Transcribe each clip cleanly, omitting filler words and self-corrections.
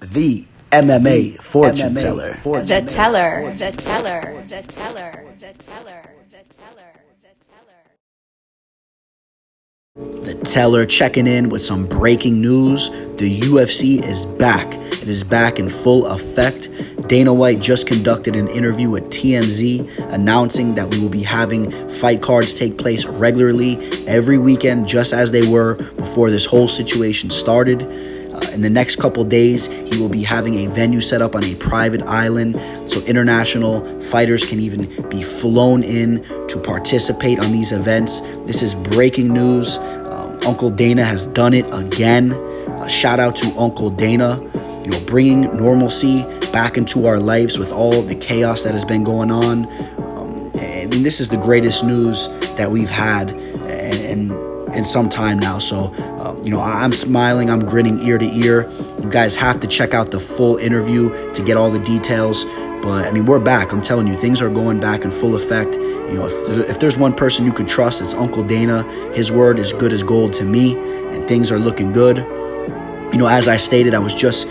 the MMA fortune teller. The teller. The teller. The teller. The teller. The teller. The teller checking in with some breaking news. The UFC is back. It is back in full effect. Dana White just conducted an interview with TMZ announcing that we will be having fight cards take place regularly every weekend, just as they were before this whole situation started. In the next couple days, he will be having a venue set up on a private island so international fighters can even be flown in to participate on these events. This is breaking news. Uncle Dana has done it again. Shout out to Uncle Dana, bringing normalcy back into our lives with all the chaos that has been going on. This is the greatest news that we've had in some time now. So, I'm smiling, I'm grinning ear to ear. You guys have to check out the full interview to get all the details. But, we're back. I'm telling you, things are going back in full effect. If there's one person you could trust, it's Uncle Dana. His word is good as gold to me, and things are looking good. As I stated, I just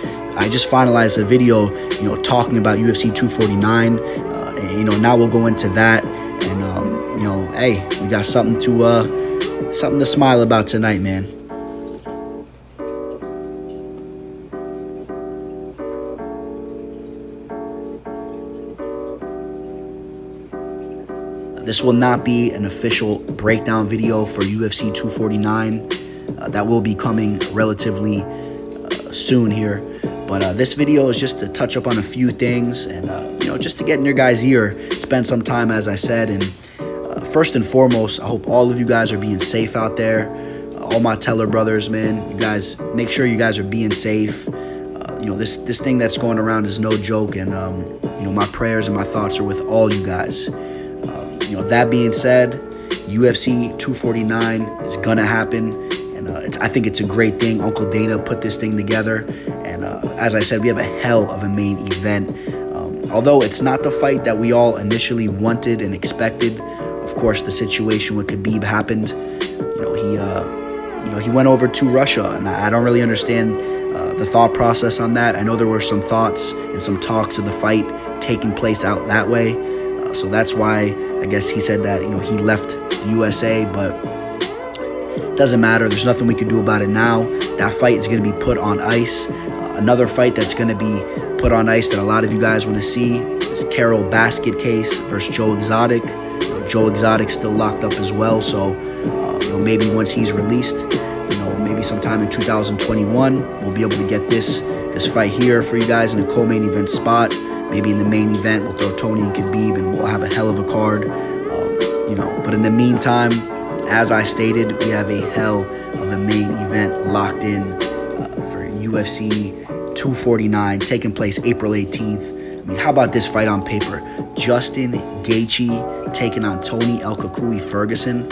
finalized a video, talking about UFC 249. Now we'll go into that. And, hey, we got something to smile about tonight, man. This will not be an official breakdown video for UFC 249. That will be coming relatively soon here. But this video is just to touch up on a few things and, just to get in your guys' ear, spend some time, as I said. And first and foremost, I hope all of you guys are being safe out there. All my teller brothers, man, you guys, make sure you guys are being safe. This thing that's going around is no joke. And, my prayers and my thoughts are with all you guys. That being said, UFC 249 is going to happen. And I think it's a great thing. Uncle Dana put this thing together. And as I said, we have a hell of a main event. Although it's not the fight that we all initially wanted and expected. Of course, the situation with Khabib happened. He went over to Russia. And I don't really understand the thought process on that. I know there were some thoughts and some talks of the fight taking place out that way. So that's why I guess he said that, he left the USA, but it doesn't matter. There's nothing we can do about it now. That fight is going to be put on ice. Another fight that's going to be put on ice that a lot of you guys want to see is Carol Basket case versus Joe Exotic. Joe Exotic's still locked up as well. So, maybe once he's released, maybe sometime in 2021, we'll be able to get this fight here for you guys in a co-main event spot. Maybe in the main event, we'll throw Tony and Khabib, and we'll have a hell of a card. But in the meantime, as I stated, we have a hell of a main event locked in for UFC 249, taking place April 18th. How about this fight on paper? Justin Gaethje taking on Tony El Cucuy Ferguson.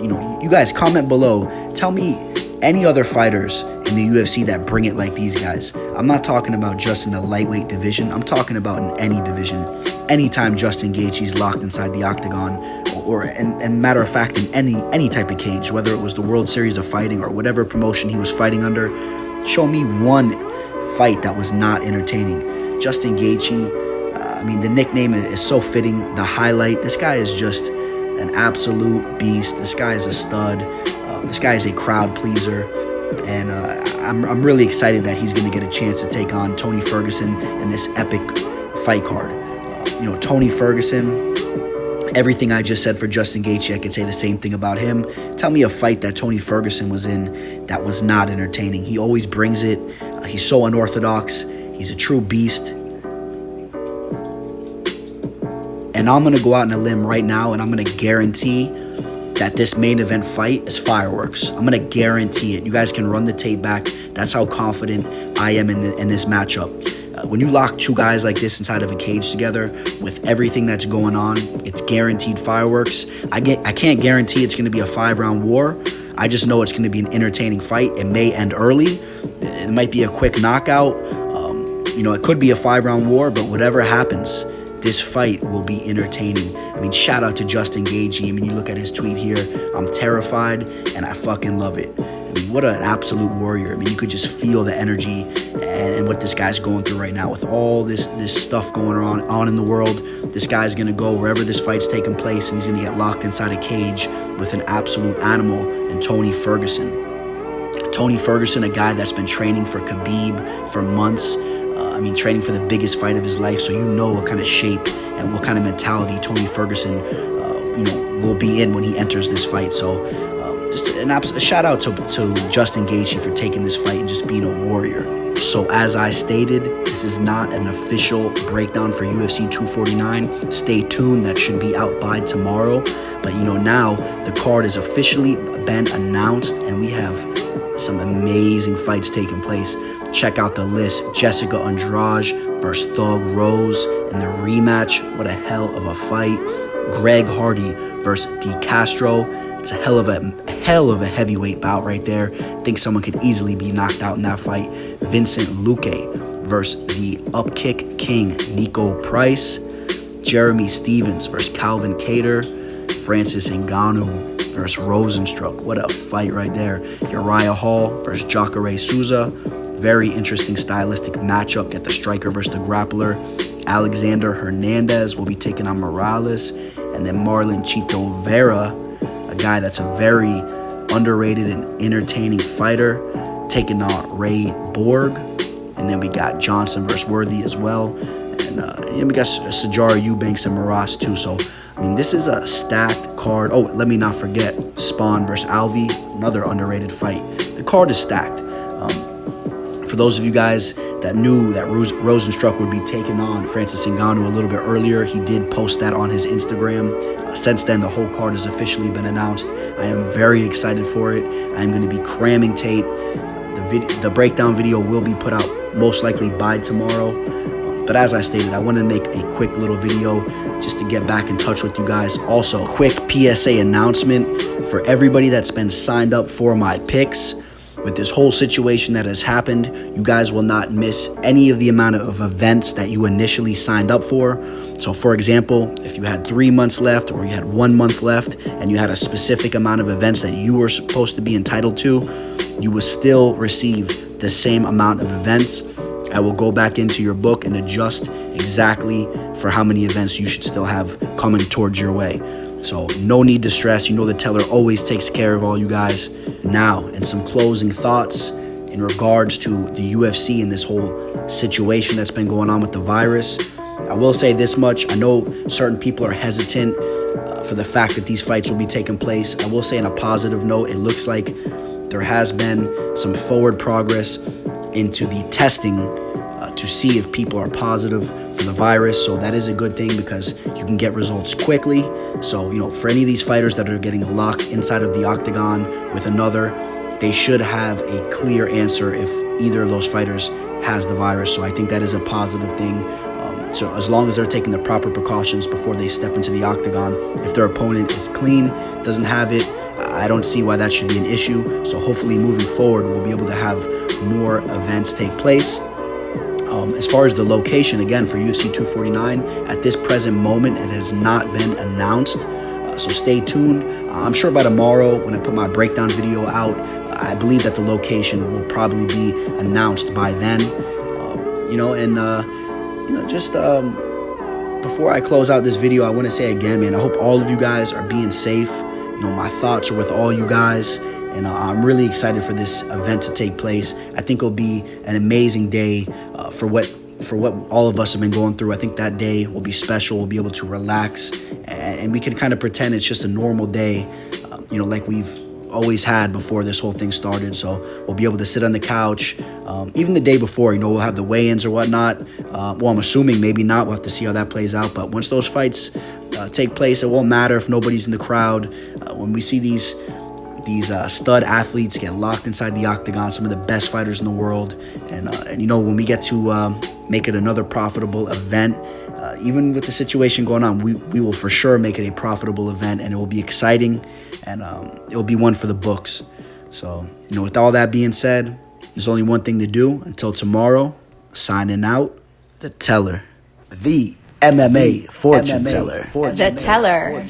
You guys comment below. Tell me any other fighters in the UFC that bring it like these guys. I'm not talking about just in the lightweight division. I'm talking about in any division. Anytime Justin Gaethje's locked inside the octagon, and matter of fact, in any type of cage, whether it was the World Series of Fighting or whatever promotion he was fighting under, show me one fight that was not entertaining. Justin Gaethje, the nickname is so fitting. The highlight, this guy is just an absolute beast. This guy is a stud. This guy is a crowd pleaser. And I'm really excited that he's going to get a chance to take on Tony Ferguson in this epic fight card. Tony Ferguson, everything I just said for Justin Gaethje, I could say the same thing about him. Tell me a fight that Tony Ferguson was in that was not entertaining. He always brings it. He's so unorthodox. He's a true beast. And I'm going to go out on a limb right now, and I'm going to guarantee that this main event fight is fireworks. I'm going to guarantee it. You guys can run the tape back. That's how confident I am in this matchup. When you lock two guys like this inside of a cage together with everything that's going on, it's guaranteed fireworks. I can't guarantee it's going to be a 5-round war. I just know it's going to be an entertaining fight. It may end early. It might be a quick knockout. It could be a 5-round war, but whatever happens, this fight will be entertaining. Shout out to Justin Gaethje. You look at his tweet here. I'm terrified, and I fucking love it. What an absolute warrior. You could just feel the energy and what this guy's going through right now with all this stuff going on in the world. This guy's going to go wherever this fight's taking place, and he's going to get locked inside a cage with an absolute animal in Tony Ferguson. Tony Ferguson, a guy that's been training for Khabib for months. Training for the biggest fight of his life, so you know what kind of shape and what kind of mentality Tony Ferguson, will be in when he enters this fight. So, just a shout out to Justin Gaethje for taking this fight and just being a warrior. So, as I stated, this is not an official breakdown for UFC 249. Stay tuned; that should be out by tomorrow. But now the card has officially been announced, and we have some amazing fights taking place. Check out the list. Jessica Andrade versus Thug Rose in the rematch. What a hell of a fight. Greg Hardy versus De Castro. It's a hell of a heavyweight bout right there. I think someone could easily be knocked out in that fight. Vincent Luque versus the Upkick King Nico Price. Jeremy Stevens versus Calvin Kattar. Francis Ngannou versus Rosenstruck. What a fight right there. Uriah Hall versus Jacare Souza. Very interesting stylistic matchup. Get the striker versus the grappler. Alexander Hernandez will be taking on Morales. And then Marlon Chito Vera, a guy that's a very underrated and entertaining fighter, taking on Ray Borg. And then we got Johnson versus Worthy as well. And we got Sijara Eubanks and Maras too. So, this is a stacked card. Oh, let me not forget Spawn versus Alvi, another underrated fight. The card is stacked. For those of you guys that knew that Rosenstruck would be taking on Francis Ngannou a little bit earlier, he did post that on his Instagram. Since then, the whole card has officially been announced. I am very excited for it. I'm going to be cramming tape. The breakdown video will be put out most likely by tomorrow. But as I stated, I want to make a quick little video just to get back in touch with you guys. Also, quick PSA announcement for everybody that's been signed up for my picks. With this whole situation that has happened, you guys will not miss any of the amount of events that you initially signed up for. So for example, if you had 3 months left or you had 1 month left and you had a specific amount of events that you were supposed to be entitled to, you will still receive the same amount of events. I will go back into your book and adjust exactly for how many events you should still have coming towards your way. So no need to stress. The teller always takes care of all you guys. Now, and some closing thoughts in regards to the UFC and this whole situation that's been going on with the virus. I will say this much. I know certain people are hesitant for the fact that these fights will be taking place. I will say on a positive note, it looks like there has been some forward progress into the testing to see if people are positive for the virus. So that is a good thing because you can get results quickly. So, for any of these fighters that are getting locked inside of the octagon with another, they should have a clear answer if either of those fighters has the virus. So I think that is a positive thing. So as long as they're taking the proper precautions before they step into the octagon, if their opponent is clean, doesn't have it, I don't see why that should be an issue. So hopefully moving forward, we'll be able to have more events take place. As far as the location, again, for UFC 249, at this present moment, it has not been announced. So stay tuned. I'm sure by tomorrow, when I put my breakdown video out, I believe that the location will probably be announced by then. Before I close out this video, I want to say again, man, I hope all of you guys are being safe. My thoughts are with all you guys. And I'm really excited for this event to take place. I think it'll be an amazing day for what all of us have been going through. I think that day will be special. We'll be able to relax and we can kind of pretend it's just a normal day, like we've always had before this whole thing started. So we'll be able to sit on the couch. Even the day before, we'll have the weigh-ins or whatnot. I'm assuming maybe not. We'll have to see how that plays out. But once those fights take place, it won't matter if nobody's in the crowd. When we see these stud athletes get locked inside the octagon, some of the best fighters in the world, and when we get to make it another profitable event, even with the situation going on, we will for sure make it a profitable event, and it will be exciting, and it will be one for the books. So with all that being said, there's only one thing to do. Until tomorrow, signing out, the teller, the MMA fortune teller. The teller.